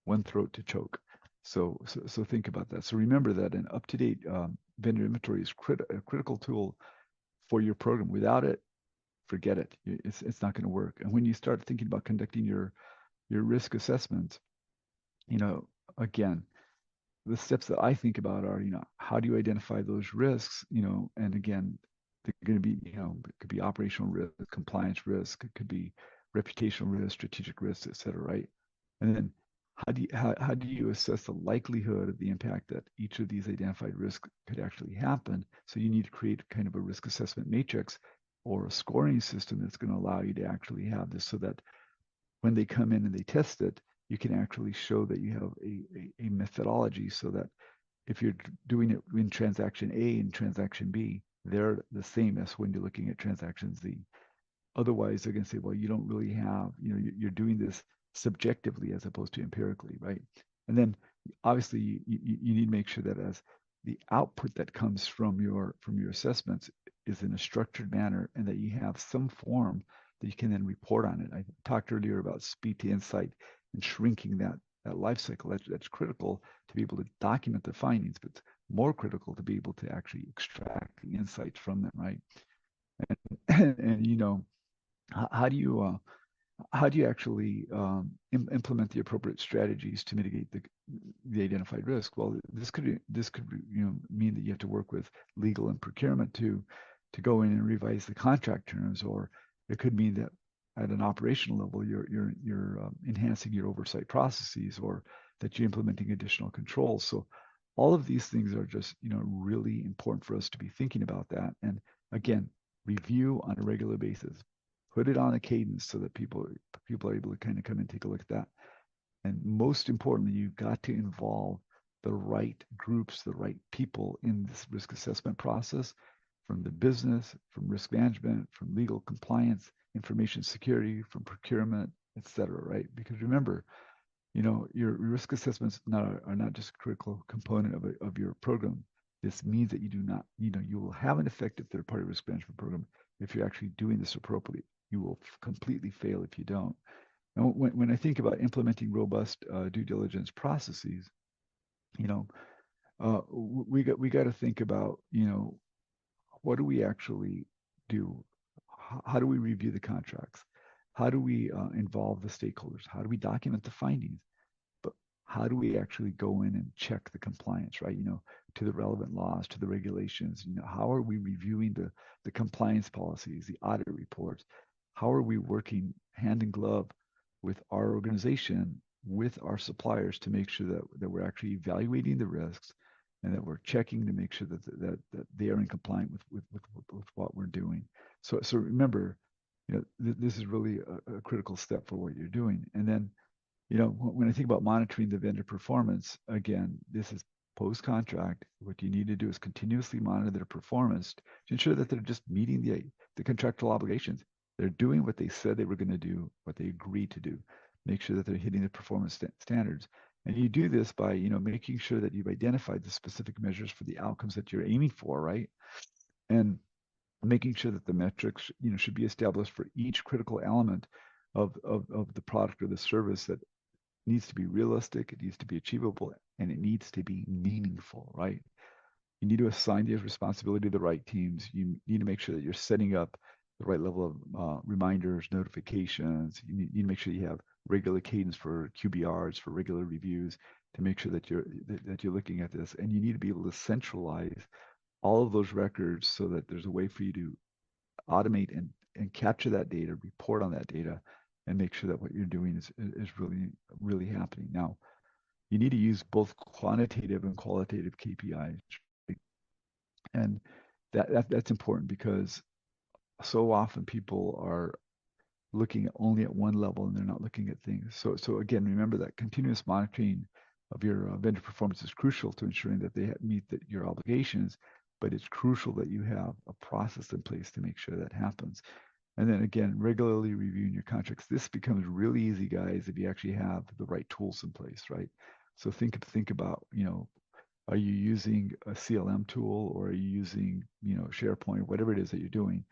one throat to choke. So think about that. So remember that an up-to-date vendor inventory is a critical tool for your program. Without it, forget it. It's not going to work. And when you start thinking about conducting your risk assessments, again, the steps that I think about are, how do you identify those risks? And again, they're going to be, it could be operational risk, compliance risk, it could be reputational risk, strategic risks, et cetera, right? And then how do you assess the likelihood of the impact that each of these identified risks could actually happen? So you need to create kind of a risk assessment matrix or a scoring system that's going to allow you to actually have this so that when they come in and they test it, you can actually show that you have a methodology so that if you're doing it in transaction A and transaction B, they're the same as when you're looking at transaction Z. Otherwise, they're going to say, well, you don't really have, you're doing this subjectively as opposed to empirically, right? And then obviously you need to make sure that as the output that comes from your assessments is in a structured manner and that you have some form that you can then report on it. I talked earlier about speed to insight and shrinking that life cycle. That's critical to be able to document the findings, but it's more critical to be able to actually extract the insights from them, right? And how do you actually implement the appropriate strategies to mitigate the identified risk? Well, this could mean that you have to work with legal and procurement to go in and revise the contract terms, or it could mean that at an operational level you're enhancing your oversight processes, or that you're implementing additional controls. So all of these things are just really important for us to be thinking about that. And again, review on a regular basis. Put it on a cadence so that people are able to kind of come and take a look at that. And most importantly, you've got to involve the right groups, the right people in this risk assessment process, from the business, from risk management, from legal compliance, information security, from procurement, et cetera, right? Because remember, your risk assessments are not just a critical component of your program. This means that you will have an effective third-party risk management program if you're actually doing this appropriately. You will completely fail if you don't. And when I think about implementing robust due diligence processes, we got to think about, what do we actually do? How do we review the contracts? How do we involve the stakeholders? How do we document the findings? But how do we actually go in and check the compliance, right? To the relevant laws, to the regulations. How are we reviewing the compliance policies, the audit reports? How are we working hand in glove with our organization, with our suppliers, to make sure that we're actually evaluating the risks and that we're checking to make sure that they are in compliance with what we're doing. So remember, this is really a critical step for what you're doing. And then, when I think about monitoring the vendor performance, again, this is post-contract. What you need to do is continuously monitor their performance to ensure that they're just meeting the contractual obligations. They're doing what they said they were going to do, what they agreed to do. Make sure that they're hitting the performance standards. And you do this by, making sure that you've identified the specific measures for the outcomes that you're aiming for, right? And making sure that the metrics, should be established for each critical element of the product or the service that needs to be realistic, it needs to be achievable, and it needs to be meaningful, right? You need to assign the responsibility to the right teams. You need to make sure that you're setting up the right level of reminders, notifications. You need to make sure you have regular cadence for QBRs, for regular reviews, to make sure that you're looking at this. And you need to be able to centralize all of those records so that there's a way for you to automate and capture that data, report on that data, and make sure that what you're doing is really, really happening. Now, you need to use both quantitative and qualitative KPIs. And that's important, because so often people are looking only at one level and they're not looking at things. So again, remember that continuous monitoring of your vendor performance is crucial to ensuring that they meet your obligations, but it's crucial that you have a process in place to make sure that happens. And then again, regularly reviewing your contracts. This becomes really easy, guys, if you actually have the right tools in place, right? So think about, are you using a CLM tool, or are you using, SharePoint, whatever it is that you're doing?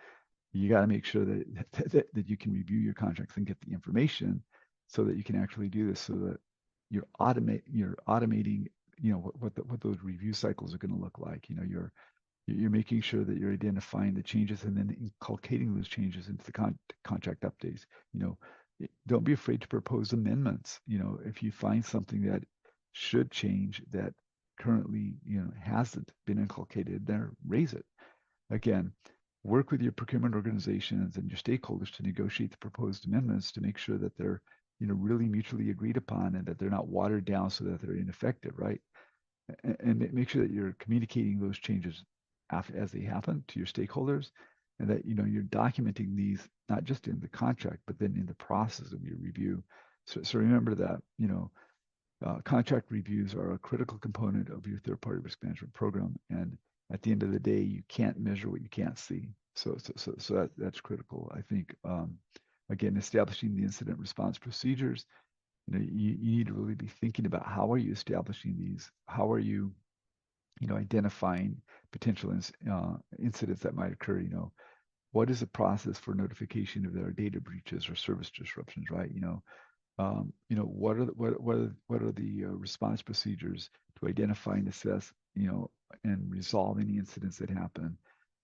You got to make sure that you can review your contracts and get the information so that you can actually do this, so that you're automating, what those review cycles are going to look like. You're making sure that you're identifying the changes and then inculcating those changes into the contract updates. Don't be afraid to propose amendments. If you find something that should change that currently, hasn't been inculcated there, raise it. Again, work with your procurement organizations and your stakeholders to negotiate the proposed amendments to make sure that they're, really mutually agreed upon, and that they're not watered down so that they're ineffective, right? And make sure that you're communicating those changes as they happen to your stakeholders, and that you're documenting these not just in the contract, but then in the process of your review. So remember that contract reviews are a critical component of your third-party risk management program, and at the end of the day, you can't measure what you can't see. So that's critical, I think. Again, establishing the incident response procedures. You need to really be thinking about, how are you establishing these? How are you, identifying potential incidents that might occur? What is the process for notification if there are data breaches or service disruptions, right? What are the response procedures to identify and assess, and resolve any incidents that happen?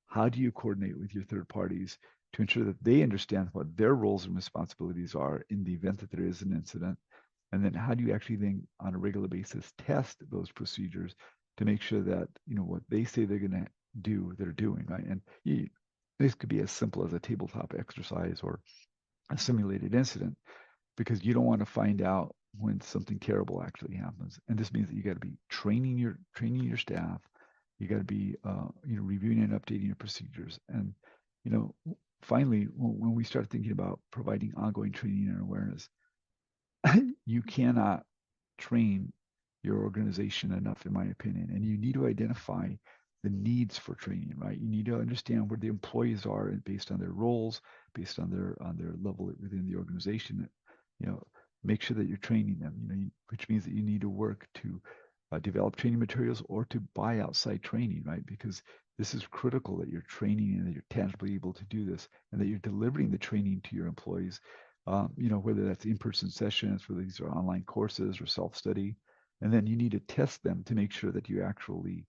How do you coordinate with your third parties to ensure that they understand what their roles and responsibilities are in the event that there is an incident? And then how do you actually then, on a regular basis, test those procedures to make sure that, what they say they're going to do, they're doing, right? And this could be as simple as a tabletop exercise or a simulated incident, because you don't want to find out when something terrible actually happens. And this means that you got to be training your staff. You got to be, reviewing and updating your procedures. And, finally, when we start thinking about providing ongoing training and awareness, you cannot train your organization enough, in my opinion. And you need to identify the needs for training, right? You need to understand where the employees are, and based on their roles, based on their level within the organization. Make sure that you're training them. Which means that you need to work to develop training materials or to buy outside training, right? Because this is critical, that you're training and that you're tangibly able to do this, and that you're delivering the training to your employees. Whether that's in-person sessions, whether these are online courses or self-study. And then you need to test them to make sure that you actually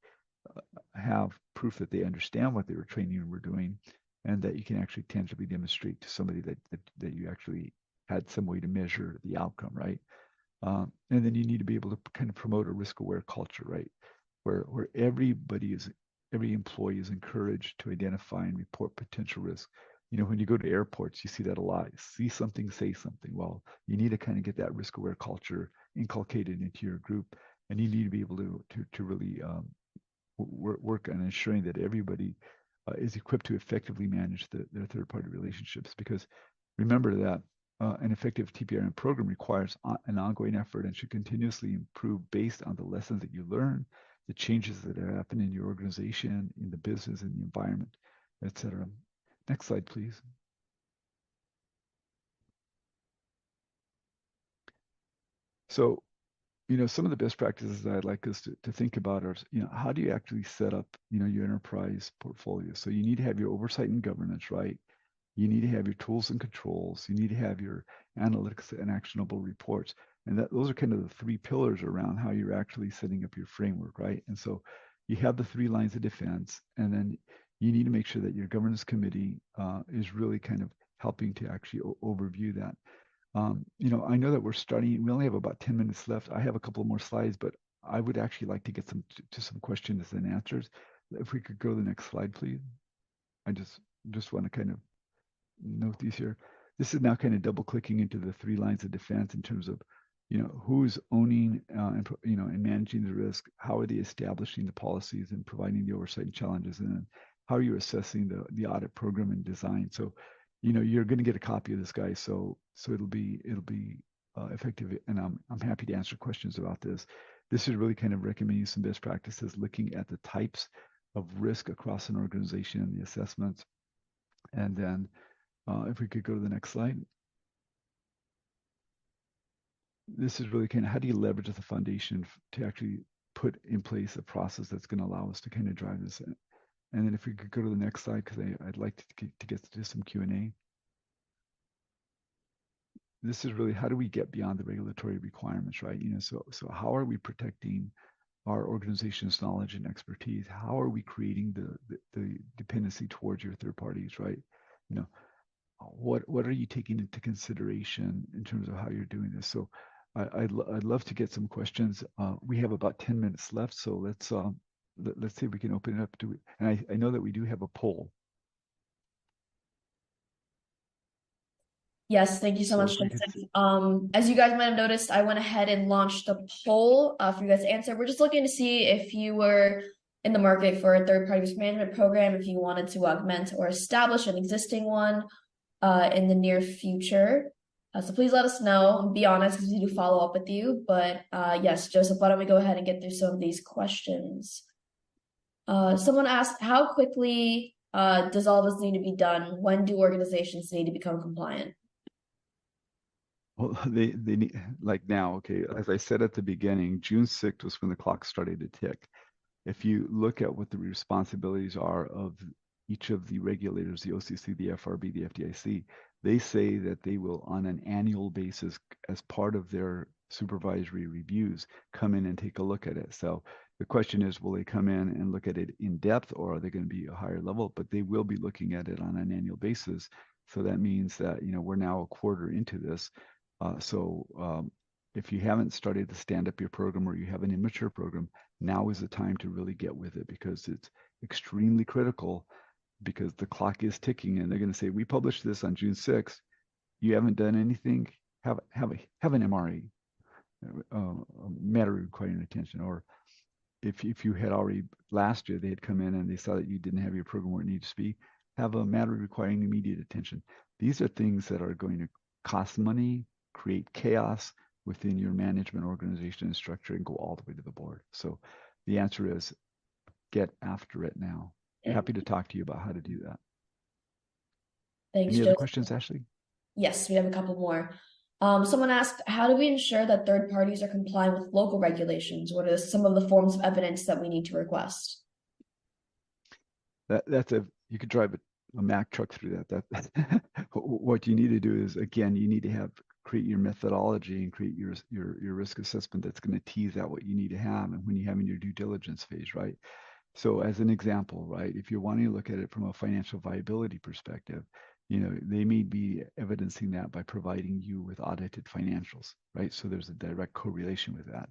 have proof that they understand what they were training and were doing, and that you can actually tangibly demonstrate to somebody that you actually had some way to measure the outcome, right? And then you need to be able to kind of promote a risk-aware culture, right? Where every employee is encouraged to identify and report potential risk. When you go to airports, you see that a lot. See something, say something. Well, you need to kind of get that risk-aware culture inculcated into your group, and you need to be able to really work on ensuring that everybody is equipped to effectively manage their third-party relationships. Because remember that an effective TPRM program requires an ongoing effort and should continuously improve based on the lessons that you learn, the changes that have happened in your organization, in the business, in the environment, etc. Next slide, please. So, some of the best practices that I'd like us to think about are, how do you actually set up, your enterprise portfolio? So you need to have your oversight and governance, right? You need to have your tools and controls. You need to have your analytics and actionable reports. And those are kind of the three pillars around how you're actually setting up your framework, right? And so you have the 3 lines of defense, and then you need to make sure that your governance committee is really kind of helping to actually overview that. I know that we only have about 10 minutes left. I have a couple more slides, but I would actually like to get to some questions and answers. If we could go to the next slide, please. I just want to kind of note these here. This is now kind of double clicking into the 3 lines of defense in terms of, who's owning and managing the risk. How are they establishing the policies and providing the oversight and challenges? And how are you assessing the audit program and design? So, you're going to get a copy of this, guys. So it'll be effective, and I'm happy to answer questions about this. This is really kind of recommending some best practices, looking at the types of risk across an organization and the assessments. And then if we could go to the next slide. This is really kind of how do you leverage the foundation to actually put in place a process that's going to allow us to kind of drive this in. And then if we could go to the next slide, because I'd like to get to some Q&A. This is really how do we get beyond the regulatory requirements, right? So how are we protecting our organization's knowledge and expertise? How are we creating the dependency towards your third parties, right? What are you taking into consideration in terms of how you're doing this? So I'd love to get some questions. We have about 10 minutes left, so let's see if we can open it up to. And I know that we do have a poll. Yes, thank you so much, Joseph. As you guys might have noticed, I went ahead and launched a poll for you guys to answer. We're just looking to see if you were in the market for a third-party risk management program, if you wanted to augment or establish an existing one in the near future. So please let us know and be honest, because we do follow up with you. But yes, Joseph, why don't we go ahead and get through some of these questions? Someone asked, how quickly does all this need to be done? When do organizations need to become compliant? Well, they need, like now, okay, as I said at the beginning, June 6th was when the clock started to tick. If you look at what the responsibilities are of each of the regulators, the OCC, the FRB, the FDIC, they say that they will, on an annual basis, as part of their supervisory reviews, come in and take a look at it. So the question is, will they come in and look at it in depth, or are they going to be a higher level? But they will be looking at it on an annual basis. So that means that, we're now a quarter into this. If you haven't started to stand up your program, or you have an immature program, now is the time to really get with it, because it's extremely critical, because the clock is ticking, and they're going to say, we published this on June 6th. You haven't done anything. Have an MRE, matter requiring attention. Or if you had already last year, they had come in and they saw that you didn't have your program where it needs to be, have a matter requiring immediate attention. These are things that are going to cost money, create chaos within your management organization and structure, and go all the way to the board. So the answer is get after it now. Happy to talk to you about how to do that. Thanks, Any Joseph. other questions, Ashley? Yes, we have a couple more. Someone asked, how do we ensure that third parties are complying with local regulations? What are some of the forms of evidence that we need to request? You could drive a Mack truck through that. What you need to do is, again, you need to create your methodology and create your risk assessment that's going to tease out what you need to have, and when you have in your due diligence phase, right? So as an example, right, if you're wanting to look at it from a financial viability perspective, they may be evidencing that by providing you with audited financials, right? So there's a direct correlation with that.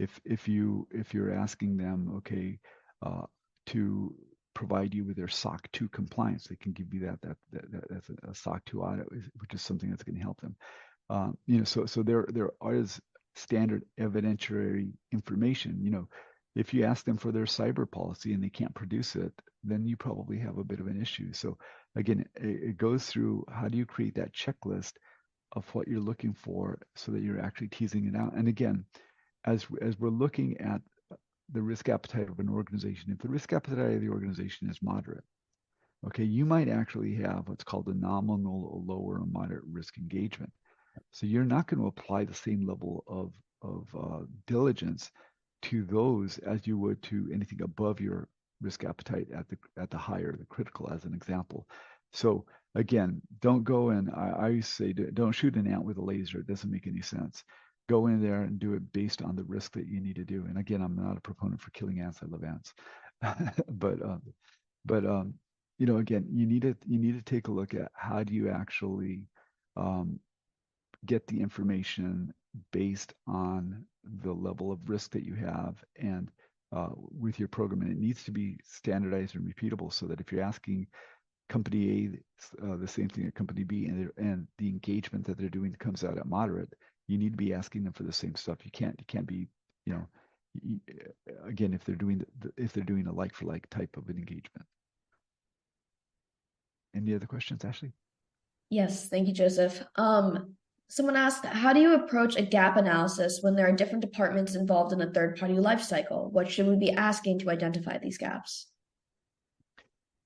If you're asking them, okay, to provide you with their SOC 2 compliance, they can give you that's a SOC 2 audit, which is something that's going to help them. So there is standard evidentiary information. If you ask them for their cyber policy and they can't produce it, then you probably have a bit of an issue. So again, it goes through, how do you create that checklist of what you're looking for so that you're actually teasing it out? And again, as we're looking at the risk appetite of an organization, if the risk appetite of the organization is moderate, okay, you might actually have what's called a nominal, a lower, or moderate risk engagement. So you're not going to apply the same level of diligence to those as you would to anything above your risk appetite at the higher, the critical, as an example. So again, don't go and I used to say, don't shoot an ant with a laser. It doesn't make any sense. Go in there and do it based on the risk that you need to do. And again, I'm not a proponent for killing ants. I love ants, but again, you need to take a look at how do you actually get the information based on the level of risk that you have and with your program. And it needs to be standardized and repeatable, so that if you're asking company A the same thing at company B, and the engagement that they're doing comes out at moderate, you need to be asking them for the same stuff. You can't be, again, if they're doing a like for like type of an engagement. Any other questions, Ashley? Yes, thank you, Joseph. Someone asked, how do you approach a gap analysis when there are different departments involved in a third-party lifecycle? What should we be asking to identify these gaps?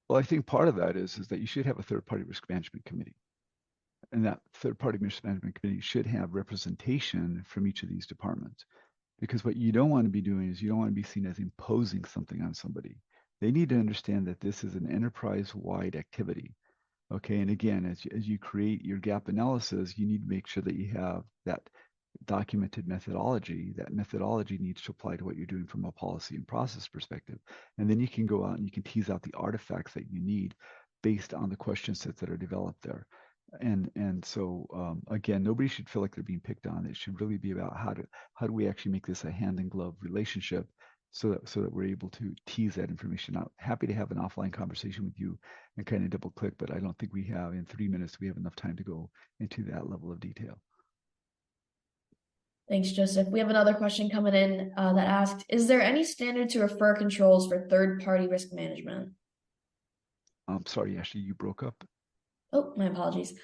Well, I think part of that is that you should have a third-party risk management committee. And that third-party risk management committee should have representation from each of these departments. Because what you don't want to be doing is you don't want to be seen as imposing something on somebody. They need to understand that this is an enterprise-wide activity. Okay, and again, as you create your gap analysis, you need to make sure that you have that documented methodology. That methodology needs to apply to what you're doing from a policy and process perspective. And then you can go out and you can tease out the artifacts that you need based on the question sets that are developed there. And so again, nobody should feel like they're being picked on. It should really be about how do we actually make this a hand in glove relationship so that we're able to tease that information out. Happy to have an offline conversation with you and kind of double click, but I don't think we have in 3 minutes, we have enough time to go into that level of detail. Thanks, Joseph. We have another question coming in that asked, is there any standard to refer controls for third-party risk management? I'm sorry, Ashley, you broke up. Oh, my apologies.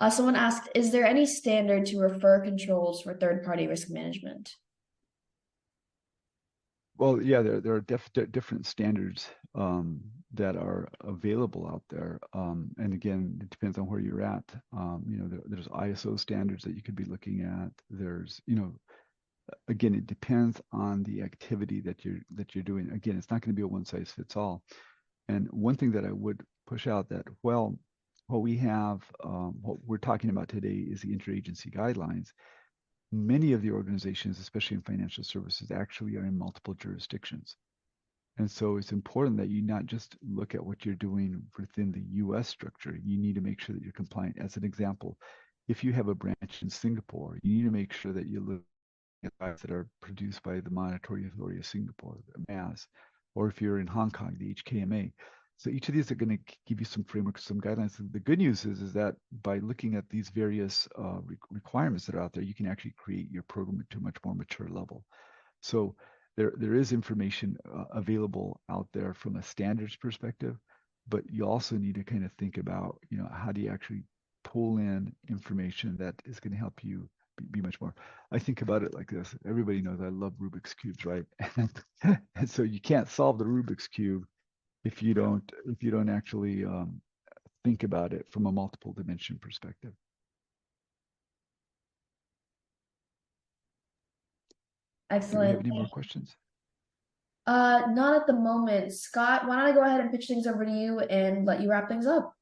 Someone asked, is there any standard to refer controls for third-party risk management? Well, yeah, there are different standards that are available out there. And again, it depends on where you're at. There's ISO standards that you could be looking at. There's, again, it depends on the activity that you're doing. Again, it's not going to be a one size fits all. And one thing that I would push out that, well, what we have, what we're talking about today is the interagency guidelines. Many of the organizations, especially in financial services, actually are in multiple jurisdictions. And so it's important that you not just look at what you're doing within the US structure, you need to make sure that you're compliant. As an example, if you have a branch in Singapore, you need to make sure that you look at guidelines that are produced by the Monetary Authority of Singapore, the MAS, or if you're in Hong Kong, the HKMA. So each of these are going to give you some frameworks, some guidelines. The good news is that by looking at these various requirements that are out there, you can actually create your program to a much more mature level. So there is information available out there from a standards perspective, but you also need to kind of think about, how do you actually pull in information that is going to help you be much more. I think about it like this. Everybody knows I love Rubik's Cubes, right? And so you can't solve the Rubik's Cube if you don't actually think about it from a multiple dimension perspective. Excellent. Do we have any more questions? Not at the moment. Scott, why don't I go ahead and pitch things over to you and let you wrap things up?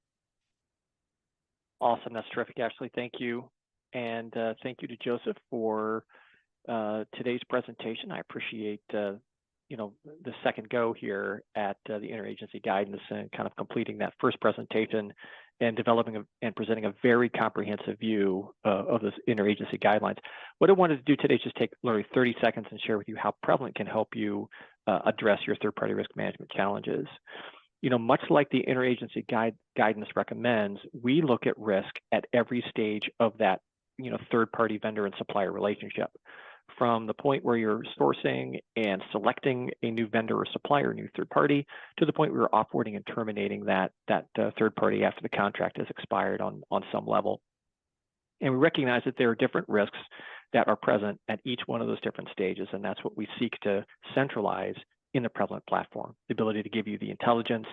Awesome. That's terrific, Ashley. Thank you. And thank you to Joseph for today's presentation. I appreciate the second go here at the interagency guidance and kind of completing that first presentation and developing and presenting a very comprehensive view of those interagency guidelines. What I wanted to do today is just take literally 30 seconds and share with you how Prevalent can help you address your third-party risk management challenges. Much like the interagency guidance recommends, we look at risk at every stage of that third-party vendor and supplier relationship. From the point where you're sourcing and selecting a new vendor or supplier, a new third party, to the point where you're offboarding and terminating that third party after the contract has expired on some level. And we recognize that there are different risks that are present at each one of those different stages, and that's what we seek to centralize in the Prevalent platform, the ability to give you the intelligence,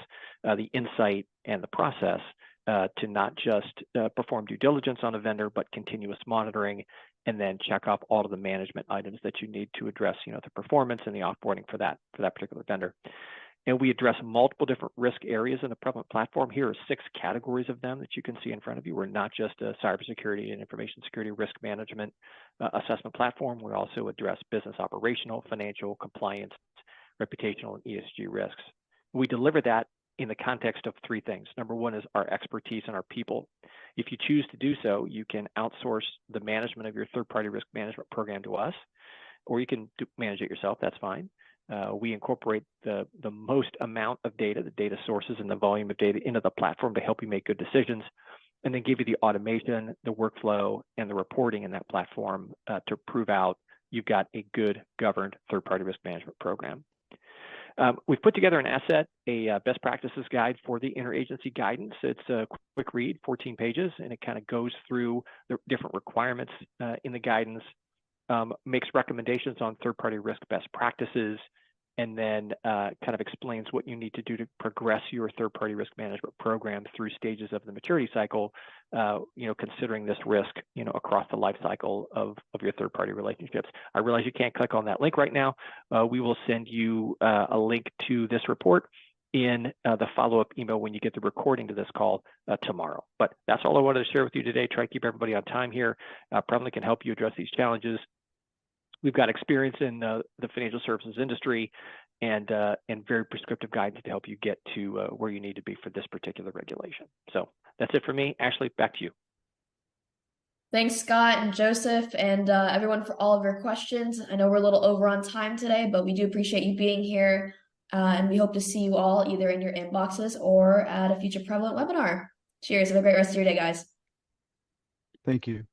the insight, and the process to not just perform due diligence on a vendor, but continuous monitoring, and then check off all of the management items that you need to address, the performance and the offboarding for that particular vendor. And we address multiple different risk areas in the Prevalent platform. Here are 6 categories of them that you can see in front of you. We're not just a cybersecurity and information security risk management assessment platform. We also address business operational, financial, compliance, reputational, and ESG risks. We deliver that in the context of 3 things. Number 1 is our expertise and our people. If you choose to do so, you can outsource the management of your third-party risk management program to us, or you can manage it yourself. That's fine. We incorporate the most amount of data, the data sources and the volume of data into the platform to help you make good decisions, and then give you the automation, the workflow, and the reporting in that platform to prove out you've got a good governed third-party risk management program. We've put together an asset, a best practices guide for the interagency guidance. It's a quick read, 14 pages, and it kind of goes through the different requirements in the guidance, makes recommendations on third-party risk best practices, and then kind of explains what you need to do to progress your third-party risk management program through stages of the maturity cycle, considering this risk, across the life cycle of your third-party relationships. I realize you can't click on that link right now. We will send you a link to this report in the follow-up email when you get the recording to this call tomorrow. But that's all I wanted to share with you today. Try to keep everybody on time here. Probably can help you address these challenges. We've got experience in the financial services industry and very prescriptive guidance to help you get to where you need to be for this particular regulation. So that's it for me. Ashley, back to you. Thanks, Scott and Joseph, and everyone for all of your questions. I know we're a little over on time today, but we do appreciate you being here, and we hope to see you all either in your inboxes or at a future Prevalent webinar. Cheers. Have a great rest of your day, guys. Thank you.